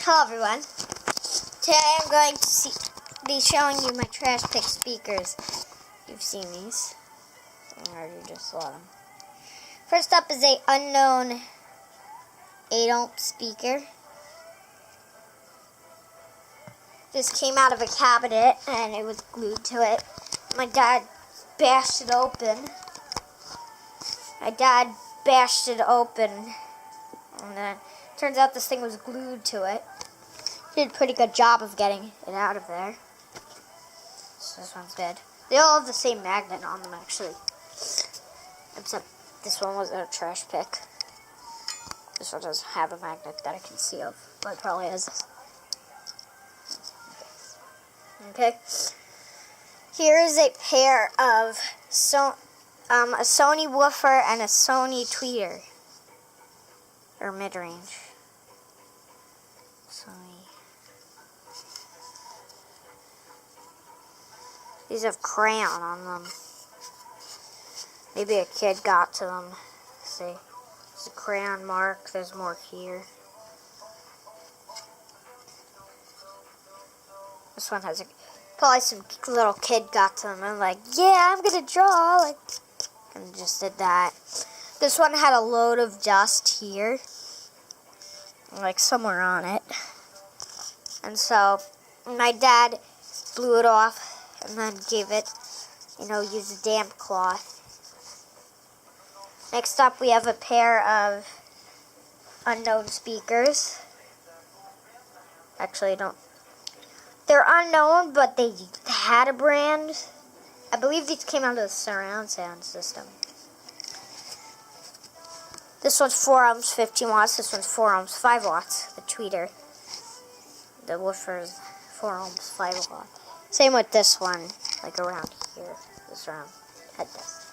Hello everyone. Today I'm going to be showing you my trash pick speakers. You've seen these, or you just saw them. First up is a unknown 8-ohm speaker. This came out of a cabinet and it was glued to it. My dad bashed it open. And then turns out this thing was glued to it. He did a pretty good job of getting it out of there. So this one's dead. They all have the same magnet on them, actually. Except this one was a trash pick. This one doesn't have a magnet that I can see of, but it probably has this. Okay. Here is a pair of a Sony woofer and a Sony tweeter. Or mid-range. Sony. These have crayon on them. Maybe a kid got to them. See, there's a crayon mark. There's more here. This one has probably some little kid got to them and like, yeah, I'm gonna draw, and just did that. This one had a load of dust here, like somewhere on it. And so my dad blew it off and then gave it, used a damp cloth. Next up we have a pair of unknown speakers. Actually, they're unknown, but they had a brand. I believe these came out of the surround sound system. This one's 4 ohms, 15 watts. This one's 4 ohms, 5 watts. The tweeter. The woofer's 4 ohms, 5 watts. Same with this one, like around here. This round had this.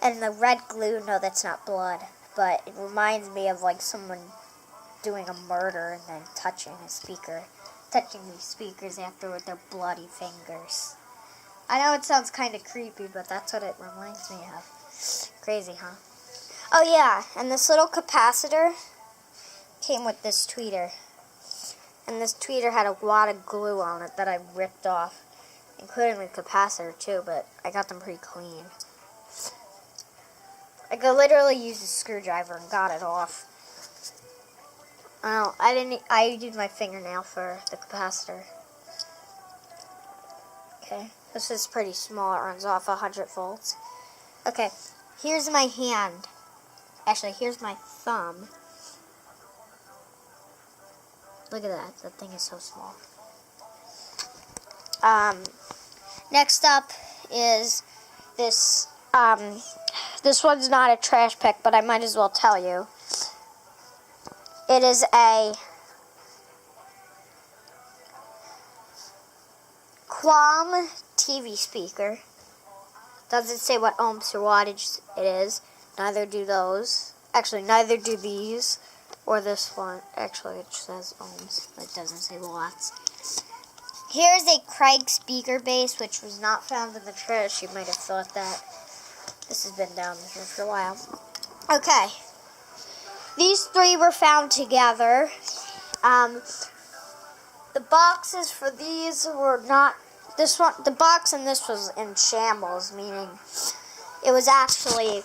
And the red glue, no, that's not blood. But it reminds me of like someone doing a murder and then touching these speakers after with their bloody fingers. I know it sounds kind of creepy, but that's what it reminds me of. Crazy, huh? Oh yeah, and this little capacitor came with this tweeter. And this tweeter had a lot of glue on it that I ripped off, including the capacitor too, but I got them pretty clean. I could literally use a screwdriver and got it off. I used my fingernail for the capacitor. Okay, this is pretty small. It runs off 100 volts. Okay, here's my hand. Actually, here's my thumb. Look at that. That thing is so small. Next up is this. This one's not a trash pick, but I might as well tell you. It is a Qualm TV speaker. Doesn't say what ohms or wattage it is. Neither do those. Actually, neither do these or this one. Actually, it says ohms. It doesn't say watts. Here's a Craig speaker base, which was not found in the trash. You might have thought that. This has been down here for a while. Okay. These three were found together. The boxes for these were not... This one, the box and this was in shambles, meaning it was actually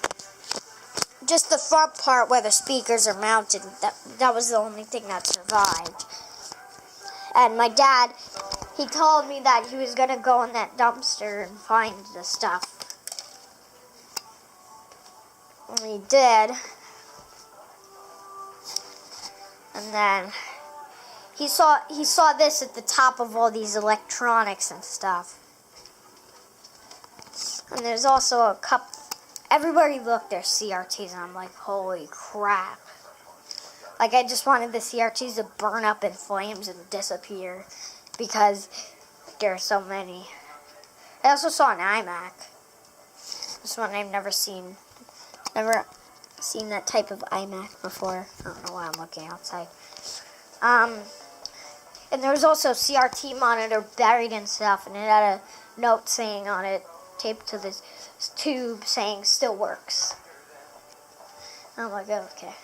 just the front part where the speakers are mounted. That was the only thing that survived. And my dad, he told me that he was going to go in that dumpster and find the stuff. And he did. And then he saw this at the top of all these electronics and stuff. And there's also a couple. Everywhere you look, there's CRTs, and I'm like, holy crap! Like, I just wanted the CRTs to burn up in flames and disappear because there are so many. I also saw an iMac. This one I've never seen that type of iMac before. I don't know why I'm looking outside. And there was also a CRT monitor buried in stuff, and it had a note saying on it, taped to this tube saying still works. I'm like, okay.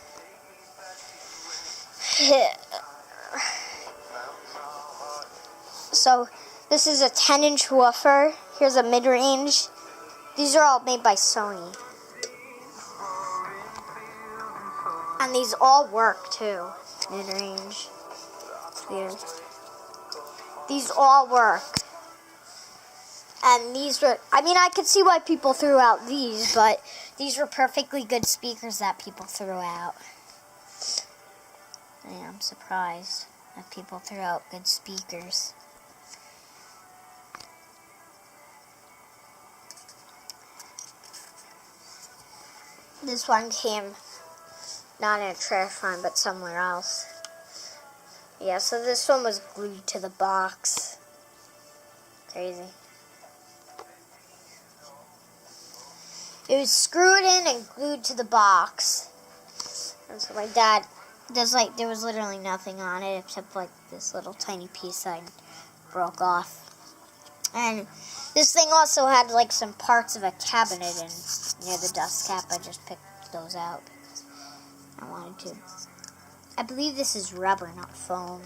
So this is a 10-inch woofer. Here's a mid-range. These are all made by Sony. And these all work too. Mid-range. Here. These all work. And these were, I mean, I could see why people threw out these, but these were perfectly good speakers that people threw out. Yeah, I'm surprised that people threw out good speakers. This one came not in a trash can, but somewhere else. Yeah, so this one was glued to the box. Crazy. It was screwed in and glued to the box. And so my dad, there was literally nothing on it except like this little tiny piece that broke off. And this thing also had like some parts of a cabinet in near the dust cap. I just picked those out because I wanted to. I believe this is rubber, not foam.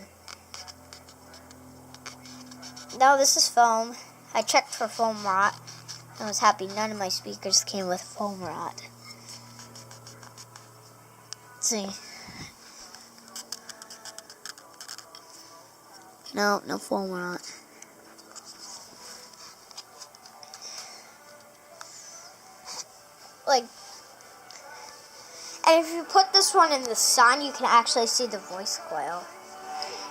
No, this is foam. I checked for foam rot. I was happy none of my speakers came with foam rot. Let's see. No foam rot. Like, and if you put this one in the sun, you can actually see the voice coil.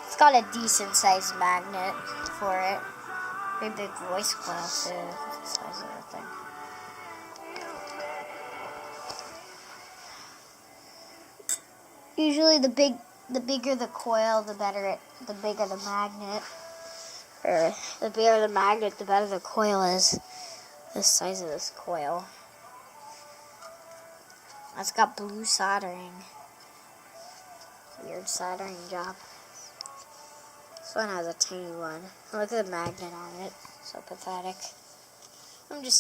It's got a decent sized magnet for it. Pretty big voice coil too. The size of the thing. Usually the bigger the coil, the bigger the magnet. Or the bigger the magnet, the better the coil is. The size of this coil. It's got blue soldering. Weird soldering job. This one has a tiny one. Look at the magnet on it. So pathetic. I'm just